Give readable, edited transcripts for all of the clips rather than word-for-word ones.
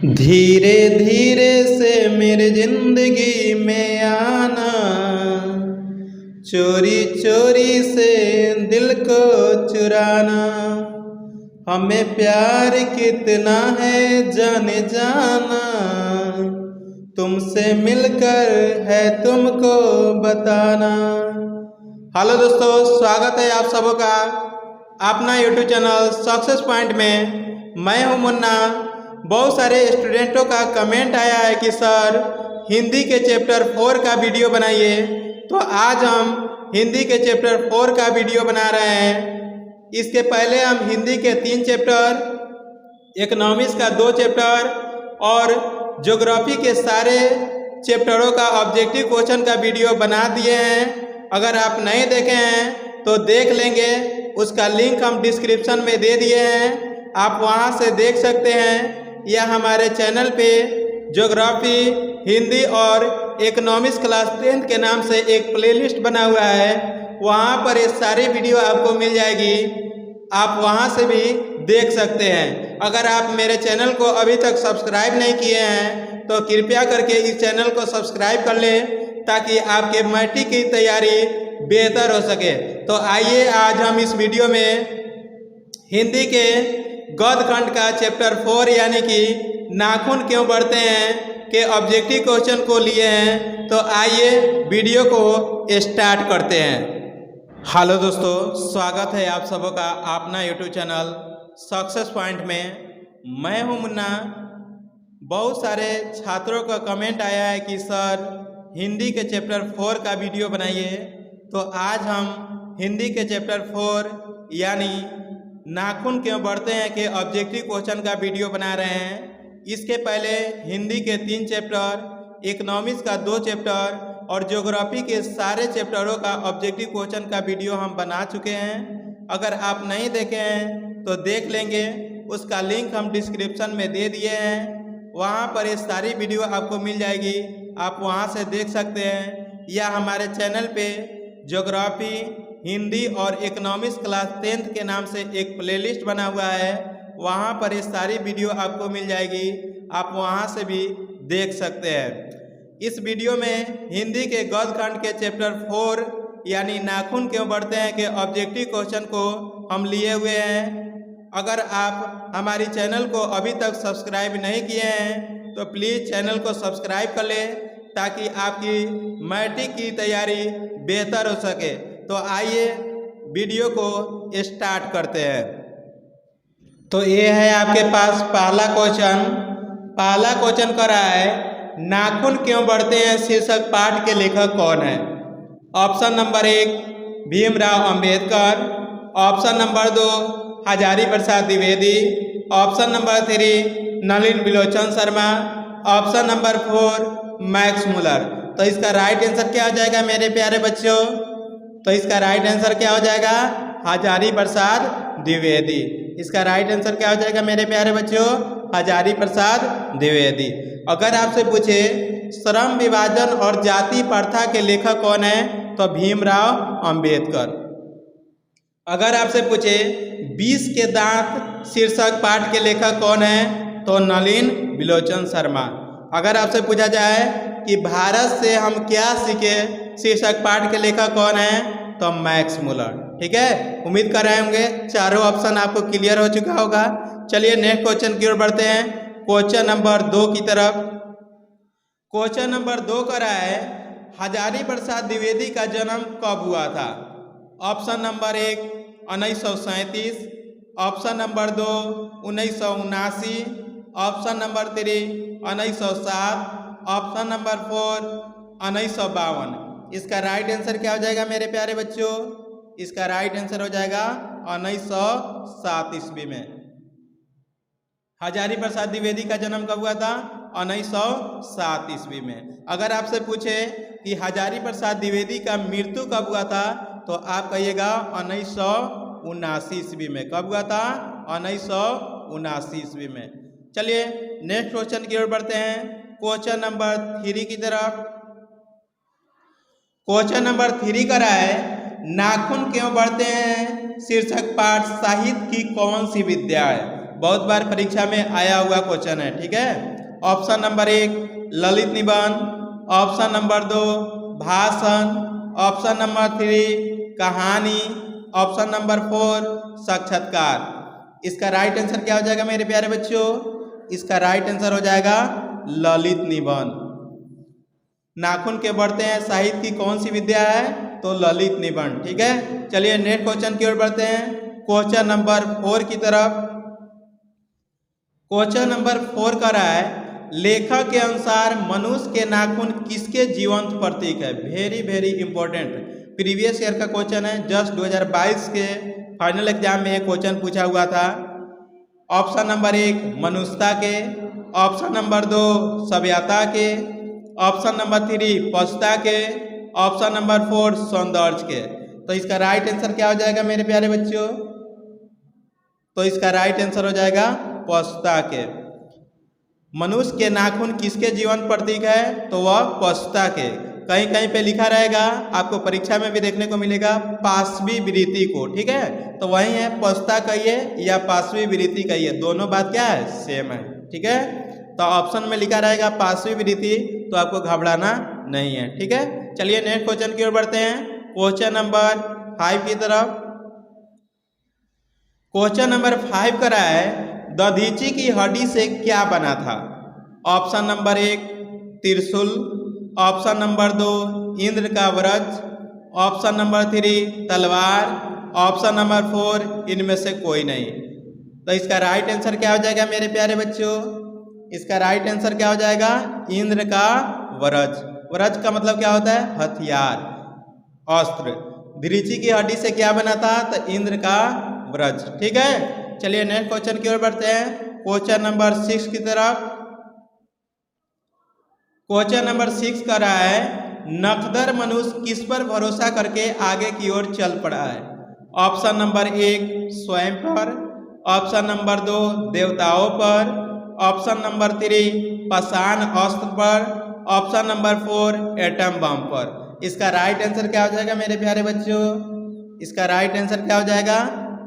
धीरे धीरे से मेरी जिंदगी में आना, चोरी चोरी से दिल को चुराना। हमें प्यार कितना है जाने जाना, तुमसे मिलकर है तुमको बताना। हेलो दोस्तों, स्वागत है आप सबों का अपना यूट्यूब चैनल सक्सेस पॉइंट में। मैं हूं मुन्ना। बहुत सारे स्टूडेंटों का कमेंट आया है कि सर हिंदी के चैप्टर 4 का वीडियो बनाइए, तो आज हम हिंदी के चैप्टर 4 का वीडियो बना रहे हैं। इसके पहले हम हिंदी के 3 चैप्टर, इकोनॉमिक्स का 2 चैप्टर और ज्योग्राफी के सारे चैप्टरों का ऑब्जेक्टिव क्वेश्चन का वीडियो बना दिए हैं। अगर आप नहीं देखे हैं तो देख लेंगे, उसका लिंक हम डिस्क्रिप्शन में दे दिए हैं, आप वहां से देख सकते हैं। या हमारे चैनल पे ज्योग्राफी, हिंदी और इकोनॉमिक्स क्लास 10 के नाम से एक प्लेलिस्ट बना हुआ है, वहाँ पर ये सारी वीडियो आपको मिल जाएगी, आप वहाँ से भी देख सकते हैं। अगर आप मेरे चैनल को अभी तक सब्सक्राइब नहीं किए हैं तो कृपया करके इस चैनल को सब्सक्राइब कर लें, ताकि आपके मैट्रिक की तैयारी बेहतर हो सके। तो आइए आज हम इस वीडियो में हिंदी के गद्य खंड का चैप्टर 4 यानी कि नाखून क्यों बढ़ते हैं के ऑब्जेक्टिव क्वेश्चन को लिए हैं। तो आइए वीडियो को स्टार्ट करते हैं। हेलो दोस्तों, स्वागत है आप सबों का अपना यूट्यूब चैनल सक्सेस पॉइंट में। मैं हूं मुन्ना। बहुत सारे छात्रों का कमेंट आया है कि सर हिंदी के चैप्टर 4 का वीडियो बनाइए, तो आज हम हिंदी के चैप्टर 4 यानी नाखून क्यों बढ़ते हैं के ऑब्जेक्टिव क्वेश्चन का वीडियो बना रहे हैं। इसके पहले हिंदी के 3 चैप्टर, इकोनॉमिक्स का 2 चैप्टर और ज्योग्राफी के सारे चैप्टरों का ऑब्जेक्टिव क्वेश्चन का वीडियो हम बना चुके हैं। अगर आप नहीं देखे हैं तो देख लेंगे, उसका लिंक हम डिस्क्रिप्शन में दे दिए हैं, वहाँ पर ये सारी वीडियो आपको मिल जाएगी, आप वहाँ से देख सकते हैं। या हमारे चैनल पे ज्योग्राफी, हिंदी और इकोनॉमिक्स क्लास 10 के नाम से एक प्लेलिस्ट बना हुआ है, वहाँ पर ये सारी वीडियो आपको मिल जाएगी, आप वहाँ से भी देख सकते हैं। इस वीडियो में हिंदी के गद्य खंड के चैप्टर 4 यानी नाखून क्यों बढ़ते हैं के ऑब्जेक्टिव क्वेश्चन को हम लिए हुए हैं। अगर आप हमारी चैनल को अभी तक सब्सक्राइब नहीं किए हैं तो प्लीज़ चैनल को सब्सक्राइब कर लें, ताकि आपकी मैट्रिक की तैयारी बेहतर हो सके। तो आइए वीडियो को स्टार्ट करते हैं। तो ये है आपके पास पहला क्वेश्चन। पहला क्वेश्चन कर रहा है नाखून क्यों बढ़ते हैं शीर्षक पाठ के लेखक कौन है। Option number 1 Bhimrao Ambedkar, option number 2 Hazari Prasad Dwivedi, option number 3 Nalin Bilochan Sharma, option number 4 Max Muller. तो इसका राइट आंसर क्या हो जाएगा मेरे प्यारे बच्चों? तो इसका राइट आंसर क्या हो जाएगा? हजारी प्रसाद द्विवेदी। इसका राइट आंसर क्या हो जाएगा मेरे प्यारे बच्चों? हजारी प्रसाद द्विवेदी। अगर आपसे पूछे श्रम विभाजन और जाति प्रथा के लेखक कौन है, तो भीमराव अंबेडकर। अगर आपसे पूछे 20 के दांत शीर्षक पाठ के लेखक कौन है, तो नलिन बिलोचन शर्मा। अगर आपसे पूछा जाए कि भारत से हम क्या सीखे शीर्षक पाठ के लेखक कौन है, तो मैक्स मुलर। ठीक है, उम्मीद कर रहे होंगे चारों ऑप्शन आपको क्लियर हो चुका होगा। चलिए नेक्स्ट क्वेश्चन की ओर बढ़ते हैं, क्वेश्चन नंबर 2 की तरफ। क्वेश्चन नंबर 2 का रहा है हजारी प्रसाद द्विवेदी का जन्म कब हुआ था। Option number 1 1937, option number 2 1979, option number 3 1907, option number 4 1952। इसका राइट आंसर क्या हो जाएगा मेरे प्यारे बच्चों? इसका राइट आंसर हो जाएगा 1907 ईस्वी में। हजारी प्रसाद द्विवेदी का जन्म कब हुआ था? 1907 ईस्वी में। अगर आपसे पूछे कि हजारी प्रसाद द्विवेदी का मृत्यु कब हुआ था, तो आप कहिएगा 1979 ईस्वी में। कब हुआ था? 1979 ईस्वी में। चलिए नेक्स्ट क्वेश्चन की ओर बढ़ते हैं, क्वेश्चन नंबर 3 की तरफ। क्वेश्चन नंबर 3 का रहा है नाखून क्यों बढ़ते हैं शीर्षक पाठ साहित्य की कौन सी विद्या है। बहुत बार परीक्षा में आया हुआ क्वेश्चन है, ठीक है। ऑप्शन नंबर 1 ललित निबंध, ऑप्शन नंबर 2 भाषण, ऑप्शन नंबर 3 कहानी, ऑप्शन नंबर 4 साक्षात्कार। इसका राइट आंसर क्या हो जाएगा मेरे प्यारे बच्चों? इसका राइट आंसर हो जाएगा ललित निबंध। नाखून के बढ़ते हैं साहित्य की कौन सी विद्या है? तो ललित निबंध, ठीक है। चलिए नेक्स्ट क्वेश्चन की ओर बढ़ते हैं, क्वेश्चन नंबर 4 की तरफ। क्वेश्चन नंबर 4 का रहा है, लेखक के अनुसार मनुष्य के नाखून किसके जीवंत प्रतीक है? Very very important, previous year का क्वेश्चन है, जस्ट 2022 के फाइनल एग्जाम में क्वेश्चन पूछा हुआ था। ऑप्शन नंबर 1 मनुष्यता के, ऑप्शन नंबर 2 सभ्यता के, ऑप्शन नंबर 3 पशुता के, ऑप्शन नंबर 4 सौंदर्य के। तो इसका राइट आंसर क्या हो जाएगा मेरे प्यारे बच्चों? तो इसका राइट आंसर हो जाएगा पशुता के। मनुष्य के नाखून किसके जीवन प्रतीक है? तो वह पशुता के। कहीं कहीं पे लिखा रहेगा, आपको परीक्षा में भी देखने को मिलेगा, पाशवी वृत्ति को, ठीक है। तो वही है, पशुता कहिए या पाशवी वृत्ति कहिए, दोनों बात क्या है? सेम है, ठीक है। तो ऑप्शन में लिखा रहेगा पाशवी वृत्ति, तो आपको घबराना नहीं है, ठीक है। चलिए नेक्स्ट क्वेश्चन की ओर बढ़ते हैं, क्वेश्चन नंबर 5 की तरफ। क्वेश्चन नंबर 5 का रहा है, दधीची की हड्डी से क्या बना था? ऑप्शन नंबर 1 त्रिशूल, ऑप्शन नंबर 2 इंद्र का वज्र, ऑप्शन नंबर 3 तलवार, ऑप्शन नंबर 4 इनमें से कोई नहीं। तो इसका राइट आंसर क्या हो जाएगा मेरे प्यारे बच्चों? इसका राइट आंसर क्या हो जाएगा? इंद्र का वज्र। वज्र का मतलब क्या होता है? हथियार, अस्त्र। दधीची की हड्डी से क्या बना था? तो इंद्र का वज्र, ठीक है। चलिए नेक्स्ट क्वेश्चन की ओर बढ़ते हैं, क्वेश्चन नंबर 6 की तरफ। क्वेश्चन नंबर 6 का रहा है, नखदर मनुष्य किस पर भरोसा करके आगे की ओर चल पड़ा है? ऑप्शन नंबर 1 स्वयं पर, ऑप्शन नंबर 2 देवताओं पर, ऑप्शन नंबर 3 पाषाण अस्त्र पर, ऑप्शन नंबर 4 एटम बम पर। इसका राइट आंसर क्या हो जाएगा मेरे प्यारे बच्चों? इसका राइट आंसर क्या हो जाएगा?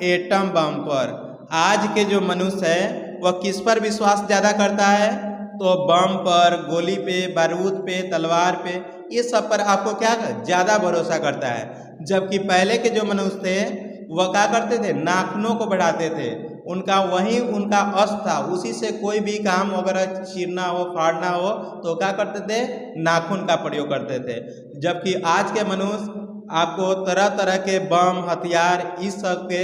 एटम बम पर। आज के जो मनुष्य है वह किस पर विश्वास ज़्यादा करता है? तो बम पर, गोली पे, बारूद पे, तलवार पे, ये सब पर आपको क्या ज़्यादा भरोसा करता है। जबकि पहले के जो मनुष्य थे वह क्या करते थे? नाखूनों को बढ़ाते थे, उनका वही उनका अस्त्र था, उसी से कोई भी काम अगर चीरना हो, फाड़ना हो तो क्या करते थे? नाखून का प्रयोग करते थे। जबकि आज के मनुष्य आपको तरह तरह के बम, हथियार, इस सब के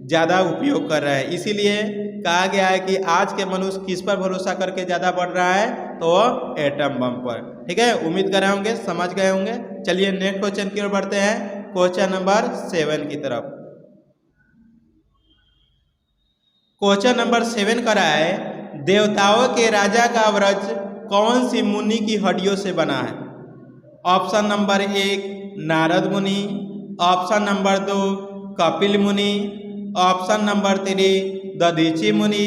ज़्यादा उपयोग कर रहा है। इसीलिए कहा गया है कि आज के मनुष्य किस पर भरोसा करके ज़्यादा बढ़ रहा है? तो एटम बम पर, ठीक है। उम्मीद कर रहे होंगे समझ गए होंगे। चलिए नेक्स्ट क्वेश्चन की ओर बढ़ते हैं, क्वेश्चन नंबर 7 की तरफ। क्वेश्चन नंबर 7 का रहा है, देवताओं के राजा का वज्र कौन सी मुनि की हड्डियों से बना है? ऑप्शन नंबर 1 नारद मुनि, ऑप्शन नंबर 2 कपिल मुनि, ऑप्शन नंबर 3 दधीची मुनि,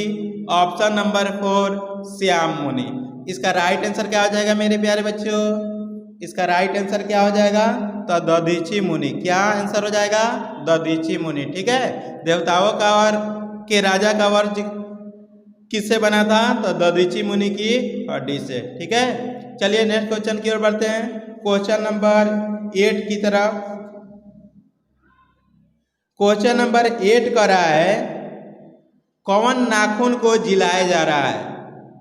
ऑप्शन नंबर 4 श्याम मुनि। इसका राइट आंसर क्या हो जाएगा मेरे प्यारे बच्चों? इसका राइट आंसर क्या हो जाएगा? तो दधीची मुनि। क्या आंसर हो जाएगा? दधीची मुनि, ठीक है। देवताओं का और के राजा का वज्र किससे बना था? तो दधीची मुनि की हड्डी से, ठीक है। चलिए नेक्स्ट क्वेश्चन की ओर बढ़ते हैं, क्वेश्चन नंबर 8 की तरफ। क्वेश्चन नंबर 8 का रहा है, कौन नाखून को जिलाया जा रहा है?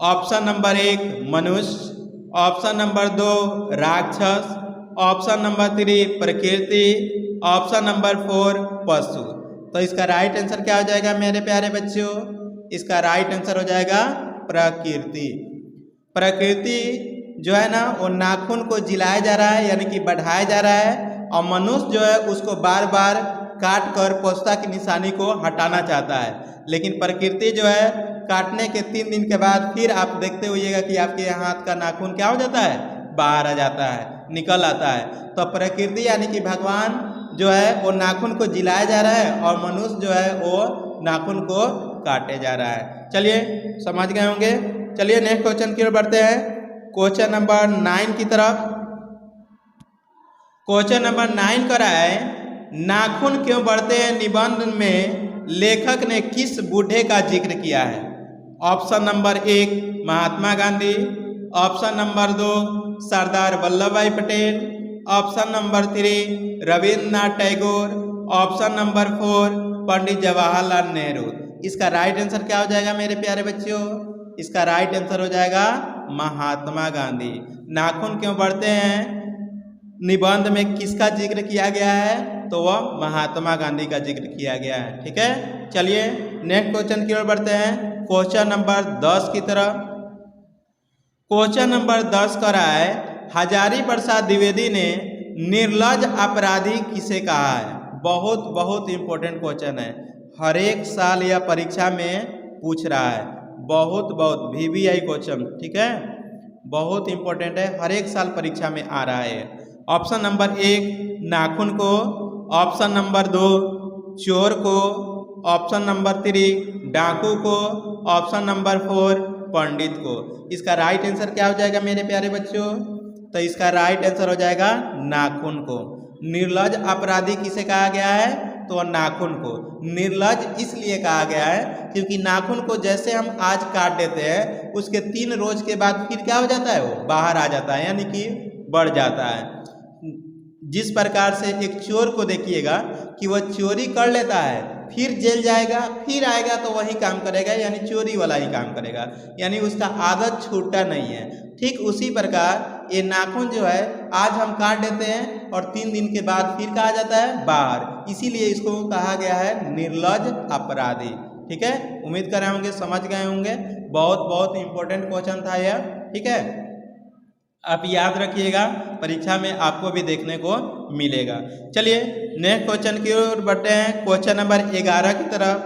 ऑप्शन नंबर 1 मनुष्य, ऑप्शन नंबर 2 राक्षस, ऑप्शन नंबर 3 प्रकृति, ऑप्शन नंबर 4 पशु। तो इसका राइट आंसर क्या हो जाएगा मेरे प्यारे बच्चों? इसका राइट आंसर हो जाएगा प्रकृति। प्रकृति जो है ना, वो नाखून को जिलाया जा रहा है, यानी कि बढ़ाया जा रहा है, और मनुष्य जो है उसको बार बार काट कर पशुता की निशानी को हटाना चाहता है। लेकिन प्रकृति जो है काटने के 3 दिन के बाद फिर आप देखते होइएगा कि आपके हाथ का नाखून क्या हो जाता है? बाहर आ जाता है, निकल आता है। तो प्रकृति यानी कि भगवान जो है वो नाखून को जिलाया जा रहा है, और मनुष्य जो है वो नाखून को काटे जा रहा है। चलिए समझ गए होंगे। चलिए नेक्स्ट क्वेश्चन की ओर बढ़ते हैं, क्वेश्चन नंबर 9 की तरफ। क्वेश्चन नंबर 9 का रहा है, नाखून क्यों बढ़ते हैं निबंध में लेखक ने किस बूढ़े का जिक्र किया है? Option number 1 Mahatma Gandhi, option number 2 Sardar Vallabh भाई Patel, option number 3 Rabindranath Tagore, option number 4 Pandit Jawaharlal Nehru. इसका राइट आंसर क्या हो जाएगा मेरे प्यारे बच्चों? इसका राइट आंसर हो जाएगा महात्मा गांधी। नाखून क्यों बढ़ते हैं निबंध में किसका जिक्र किया गया है? तो वह महात्मा गांधी का जिक्र किया गया है। ठीक है, चलिए नेक्स्ट क्वेश्चन की ओर बढ़ते हैं, क्वेश्चन नंबर 10 की तरफ। क्वेश्चन नंबर 10 का रहा है हजारी प्रसाद द्विवेदी ने निर्लज अपराधी किसे कहा है? बहुत बहुत इंपॉर्टेंट क्वेश्चन है, हर एक साल यह परीक्षा में पूछ रहा है, बहुत VVI क्वेश्चन। ठीक है, बहुत इंपॉर्टेंट है, हर एक साल परीक्षा में आ रहा है। ऑप्शन नंबर 1 नाखून को, ऑप्शन नंबर 2 चोर को, ऑप्शन नंबर 3 डाकू को, ऑप्शन नंबर 4 पंडित को। इसका राइट आंसर क्या हो जाएगा मेरे प्यारे बच्चों? तो इसका राइट आंसर हो जाएगा नाखून को। निर्लज अपराधी किसे कहा गया है? तो नाखून को। निर्लज इसलिए कहा गया है क्योंकि नाखून को जैसे हम आज काट देते हैं उसके 3 रोज के बाद फिर क्या हो जाता है? वो बाहर आ जाता है, यानी कि बढ़ जाता है। जिस प्रकार से एक चोर को देखिएगा कि वह चोरी कर लेता है, फिर जेल जाएगा, फिर आएगा तो वही काम करेगा, यानी चोरी वाला ही काम करेगा, यानी उसका आदत छूटता नहीं है। ठीक उसी प्रकार ये नाखून जो है आज हम काट देते हैं और 3 दिन के बाद फिर कहा जाता है बाहर, इसीलिए इसको कहा गया है निर्लज अपराधी। ठीक है, उम्मीद कर रहे होंगे समझ गए होंगे, बहुत इंपॉर्टेंट क्वेश्चन था यह। ठीक है, आप याद रखिएगा, परीक्षा में आपको भी देखने को मिलेगा। चलिए नेक्स्ट क्वेश्चन की ओर बढ़ते हैं, क्वेश्चन नंबर 11 की तरफ।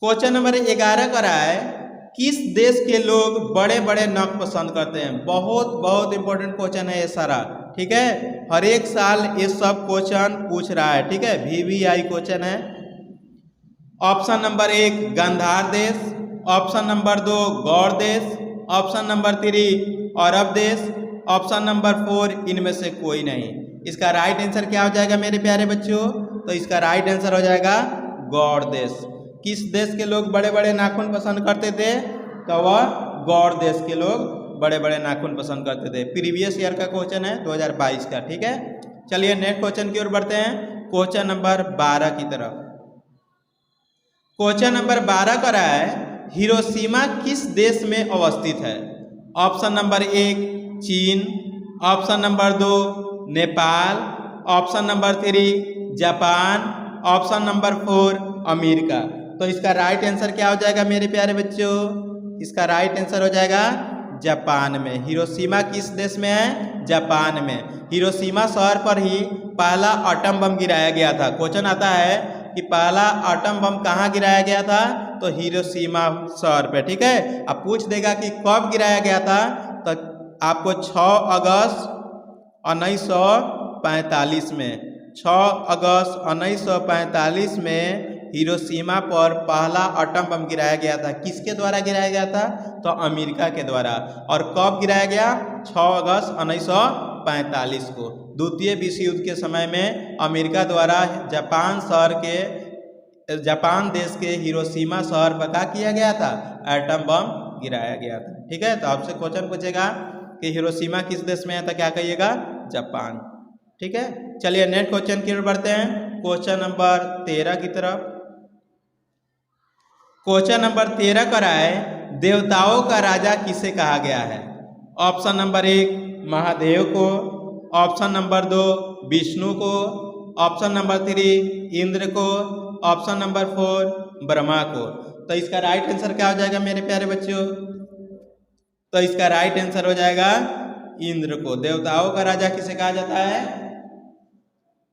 क्वेश्चन नंबर 11 का रहा है किस देश के लोग बड़े बड़े नख पसंद करते हैं? बहुत इंपॉर्टेंट क्वेश्चन है ये सारा। ठीक है, हर एक साल ये सब क्वेश्चन पूछ रहा है। ठीक है, VVI क्वेश्चन है। ऑप्शन नंबर 1 गांधार देश, ऑप्शन नंबर 2 गौड़ देश, ऑप्शन नंबर 3 अरब देश, ऑप्शन नंबर 4 इनमें से कोई नहीं। इसका राइट आंसर क्या हो जाएगा मेरे प्यारे बच्चों? तो इसका राइट आंसर हो जाएगा गौड़ देश। किस देश के लोग बड़े बड़े नाखून पसंद करते थे? तो वह गौड़ देश के लोग बड़े बड़े नाखून पसंद करते थे। प्रीवियस ईयर का क्वेश्चन है 2022 का। ठीक है, चलिए नेक्स्ट क्वेश्चन की ओर बढ़ते हैं, क्वेश्चन नंबर 12 की तरफ। क्वेश्चन नंबर 12 का रहा है हिरोशिमा किस देश में अवस्थित है? ऑप्शन नंबर 1 चीन, option number 2 Nepal, option number 3 Japan, option number 4 America. तो इसका राइट आंसर क्या हो जाएगा मेरे प्यारे बच्चों? इसका राइट आंसर हो जाएगा जापान में। हिरोशिमा किस देश में है? जापान में। हिरोशिमा शहर पर ही पहला एटम बम गिराया गया था। क्वेश्चन आता है कि पहला एटम बम कहाँ गिराया गया था? तो हिरोशिमा शहर पे। ठीक है, अब पूछ देगा कि कब गिराया गया था, तो आपको 6 अगस्त 1945 में, 6 अगस्त 1945 में हिरोशिमा पर पहला एटम बम गिराया गया था। किसके द्वारा गिराया गया था? तो अमेरिका के द्वारा। और कब गिराया गया? 6 अगस्त 1945 को। द्वितीय विश्व युद्ध के समय में अमेरिका द्वारा जापान देश के हिरोशिमा शहर पर क्या किया गया था? एटम बम गिराया गया था। ठीक है, तो आपसे क्वेश्चन पूछेगा कि हिरोशिमा किस देश में है, तो क्या कहिएगा? जापान। ठीक है, चलिए नेक्स्ट क्वेश्चन की ओर बढ़ते हैं, क्वेश्चन नंबर 13 की तरफ। क्वेश्चन नंबर 13 का रहा है देवताओं का राजा किसे कहा गया है? ऑप्शन नंबर 1 महादेव को, ऑप्शन नंबर 2 विष्णु को, ऑप्शन नंबर 3 इंद्र को, ऑप्शन नंबर 4 ब्रह्मा को। तो इसका राइट आंसर क्या हो जाएगा मेरे प्यारे बच्चों? तो इसका राइट आंसर हो जाएगा इंद्र को। देवताओं का राजा किसे कहा जाता है?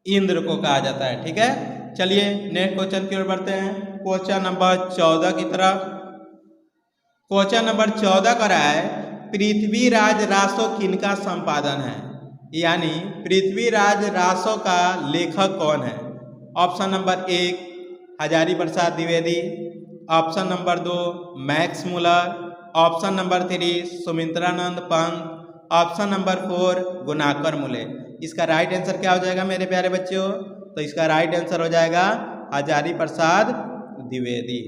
इंद्र को कहा जाता है। ठीक है, चलिए नेक्स्ट क्वेश्चन की ओर बढ़ते हैं, क्वेश्चन नंबर 14 की तरफ। क्वेश्चन नंबर 14 का रहा है पृथ्वीराज रासो किनका संपादन है? यानी पृथ्वीराज रासो का लेखक कौन है? Option number 1 Hazari Prasad Dwivedi, option number 2 Max Muller, option number 3 Sumitranand Pant, option number 4 Gunakar Mule. इसका राइट आंसर क्या हो जाएगा मेरे प्यारे बच्चों? तो इसका राइट आंसर हो जाएगा हजारी प्रसाद द्विवेदी।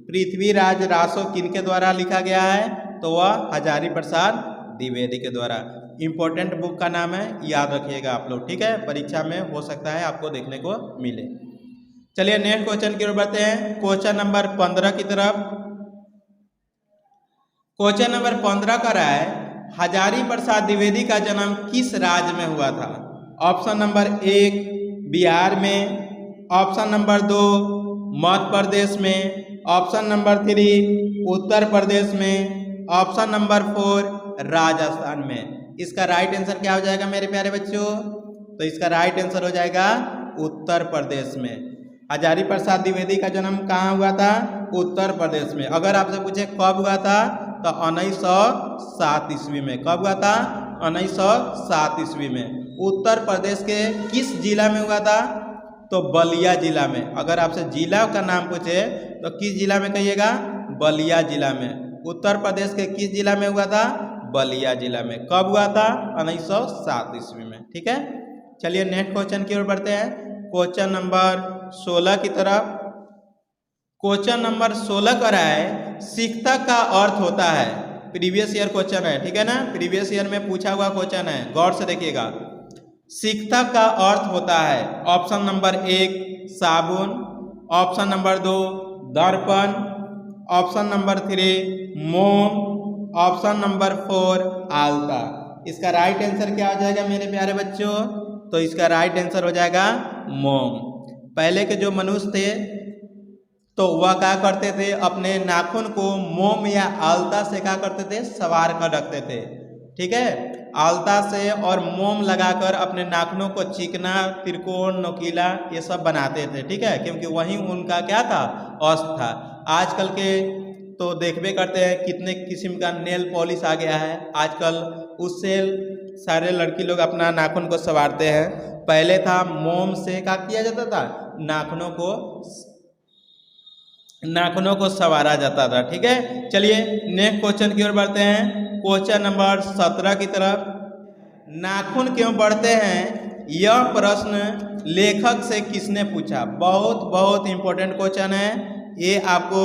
पृथ्वीराज रासो किनके द्वारा लिखा गया है? तो वह हजारी प्रसाद द्विवेदी के द्वारा। इंपॉर्टेंट बुक का नाम है, याद रखिएगा आप लोग, ठीक है। परीक्षा में हो सकता है आपको देखने को मिले। चलिए नेक्स्ट क्वेश्चन की ओर बढ़ते हैं, क्वेश्चन नंबर 15 की तरफ। क्वेश्चन नंबर 15 का रहा है, हजारी प्रसाद द्विवेदी का जन्म किस राज्य में हुआ था? ऑप्शन नंबर 1 बिहार में, ऑप्शन नंबर 2 मध्य प्रदेश में, ऑप्शन नंबर 3 उत्तर प्रदेश में, ऑप्शन नंबर 4 राजस्थान में। इसका राइट आंसर क्या हो जाएगा मेरे प्यारे बच्चों? तो इसका राइट आंसर हो जाएगा उत्तर प्रदेश में। हजारी प्रसाद द्विवेदी का जन्म कहाँ हुआ था? उत्तर प्रदेश में। अगर आपसे पूछे कब हुआ था, तो 1907 ईस्वी में। कब हुआ था? 1907 ईस्वी में। उत्तर प्रदेश के किस जिला में हुआ था? तो बलिया जिला में। अगर आपसे जिला का नाम पूछे तो किस जिला में कहिएगा? बलिया जिला में। उत्तर प्रदेश के किस जिला में हुआ था? बलिया जिला में। कब हुआ था? 1907 ईस्वी में, ठीक है। चलिए नेक्स्ट क्वेश्चन की ओर बढ़ते हैं, क्वेश्चन नंबर 16 की तरफ। क्वेश्चन नंबर 16 का रहा है, शिक्षक का अर्थ होता है। प्रीवियस ईयर क्वेश्चन है, ठीक है ना, प्रीवियस ईयर में पूछा हुआ क्वेश्चन है, गौर से देखिएगा। शिक्षक का अर्थ होता है, ऑप्शन नंबर 1 साबुन, ऑप्शन नंबर 2 दर्पण, ऑप्शन नंबर 3 मोम, ऑप्शन नंबर 4 आलता। इसका राइट आंसर क्या हो जाएगा मेरे प्यारे बच्चों? तो इसका राइट आंसर हो जाएगा मोम। पहले के जो मनुष्य थे तो वह क्या करते थे? अपने नाखून को मोम या आलता से क्या करते थे? सवार कर रखते थे, ठीक है। आलता से और मोम लगाकर अपने नाखूनों को चिकना, त्रिकोण, नोकीला ये सब बनाते थे, ठीक है, क्योंकि वही उनका क्या था? अस्त्र था। आजकल के तो देखबे करते हैं कितने किस्म का नेल पॉलिश आ गया है आजकल, उससे सारे लड़की लोग अपना नाखून को संवारते हैं। पहले था मोम से क्या किया जाता था? नाखूनों को संवारा जाता था, ठीक है। चलिए नेक्स्ट क्वेश्चन की ओर बढ़ते हैं, क्वेश्चन नंबर 17 की तरफ। नाखून क्यों बढ़ते हैं? यह प्रश्न लेखक से किसने पूछा? बहुत इंपॉर्टेंट क्वेश्चन है ये, आपको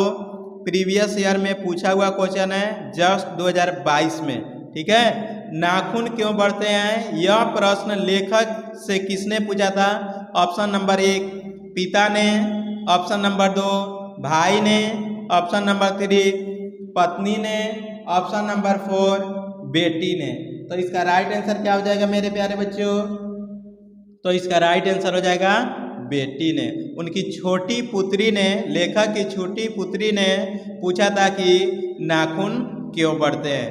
प्रीवियस ईयर में पूछा हुआ क्वेश्चन है, जस्ट 2022 में, ठीक है। नाखून क्यों बढ़ते हैं, यह प्रश्न लेखक से किसने पूछा था? ऑप्शन नंबर 1 पिता ने, ऑप्शन नंबर 2 भाई ने, ऑप्शन नंबर 3 पत्नी ने, ऑप्शन नंबर 4 बेटी ने। तो इसका राइट आंसर क्या हो जाएगा मेरे प्यारे बच्चों? तो इसका राइट आंसर हो जाएगा बेटी ने। उनकी छोटी पुत्री ने, लेखक की छोटी पुत्री ने पूछा था कि नाखून क्यों बढ़ते हैं।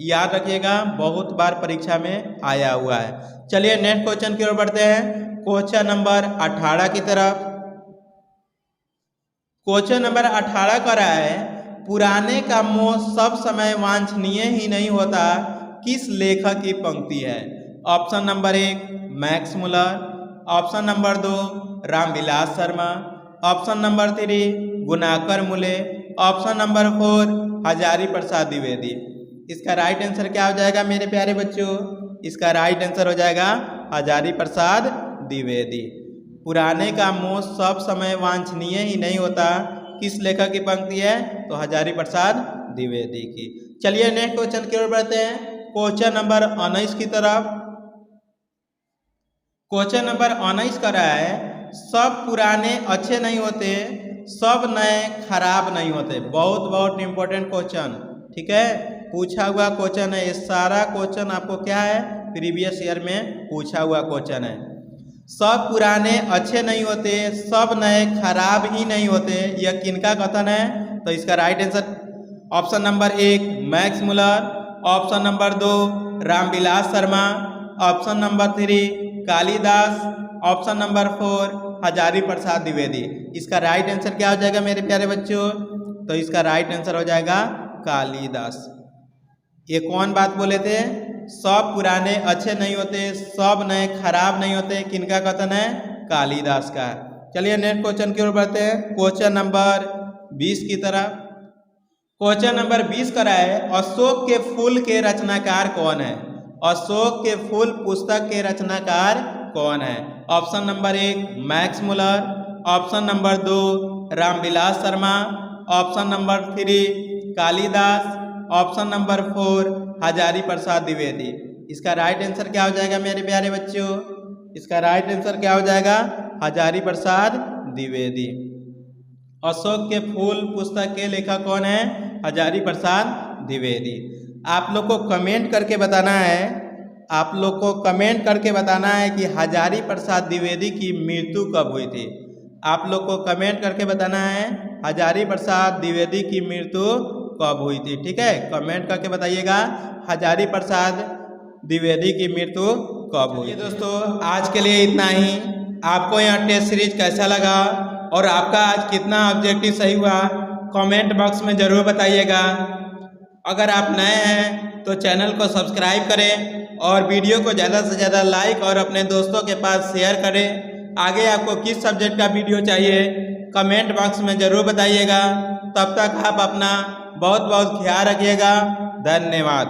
याद रखिएगा, बहुत बार परीक्षा में आया हुआ है। चलिए नेक्स्ट क्वेश्चन की ओर बढ़ते हैं, क्वेश्चन नंबर 18 की तरफ। क्वेश्चन नंबर 18 का रहा है, पुराने का मोह सब समय वांछनीय ही नहीं होता, किस लेखक की पंक्ति है? Option number 1 Max Muller, option number 2 Ramvilas Sharma, option number 3 Gunakar Mule, option number 4 Hazari Prasad Dwivedi. इसका राइट आंसर क्या हो जाएगा मेरे प्यारे बच्चों? इसका राइट आंसर हो जाएगा हजारी प्रसाद द्विवेदी। पुराने का मोह सब समय वांछनीय ही नहीं होता, किस लेखक की पंक्ति है? तो हजारी प्रसाद द्विवेदी की। चलिए नेक्स्ट क्वेश्चन की ओर बढ़ते हैं, क्वेश्चन नंबर 19 की तरफ। क्वेश्चन नंबर 19 का रहा है, सब पुराने अच्छे नहीं होते, सब नए खराब नहीं होते। बहुत इंपॉर्टेंट क्वेश्चन, ठीक है, पूछा हुआ क्वेश्चन है। ये सारा क्वेश्चन आपको क्या है? प्रीवियस ईयर में पूछा हुआ क्वेश्चन है। सब पुराने अच्छे नहीं होते, सब नए खराब ही नहीं होते, यह किनका कथन है? तो इसका right answer option number 1 Max Muller, option number 2 Ramvilas Sharma, option number 3 Kalidas, option number 4 Hazari Prasad Dwivedi. इसका राइट आंसर क्या हो जाएगा मेरे प्यारे बच्चों? तो इसका राइट आंसर हो जाएगा कालिदास। ये कौन बात बोले थे? सब पुराने अच्छे नहीं होते, सब नए खराब नहीं होते, किनका कथन है? कालिदास का। चलिए नेक्स्ट क्वेश्चन की ओर बढ़ते हैं, क्वेश्चन नंबर 20 की तरफ। क्वेश्चन नंबर 20 का है, अशोक के फूल के रचनाकार कौन है? अशोक के फूल पुस्तक के रचनाकार कौन है? Option number 1 Max Muller, option number 2 Ramvilas Sharma, option number 3 Kalidas, option number 4 Hazari Prasad Dwivedi. इसका राइट आंसर क्या हो जाएगा मेरे प्यारे बच्चों? इसका राइट आंसर क्या हो जाएगा? हजारी प्रसाद द्विवेदी। अशोक के फूल पुस्तक के लेखक कौन है? हजारी प्रसाद द्विवेदी। आप लोग को कमेंट करके बताना है, आप लोग को कमेंट करके बताना है कि हजारी प्रसाद द्विवेदी की मृत्यु कब हुई थी। आप लोग को कमेंट करके बताना है हजारी प्रसाद द्विवेदी की मृत्यु कब हुई थी। ठीक है, कमेंट करके बताइएगा हजारी प्रसाद द्विवेदी की मृत्यु कब हुई। दोस्तों आज के लिए इतना ही। आपको यह टेस्ट सीरीज कैसा लगा और आपका आज कितना ऑब्जेक्टिव सही हुआ कमेंट बॉक्स में ज़रूर बताइएगा। अगर आप नए हैं तो चैनल को सब्सक्राइब करें और वीडियो को ज़्यादा से ज़्यादा लाइक और अपने दोस्तों के पास शेयर करें। आगे आपको किस सब्जेक्ट का वीडियो चाहिए कमेंट बॉक्स में ज़रूर बताइएगा। तब तक आप अपना बहुत बहुत ख्याल रखिएगा। धन्यवाद।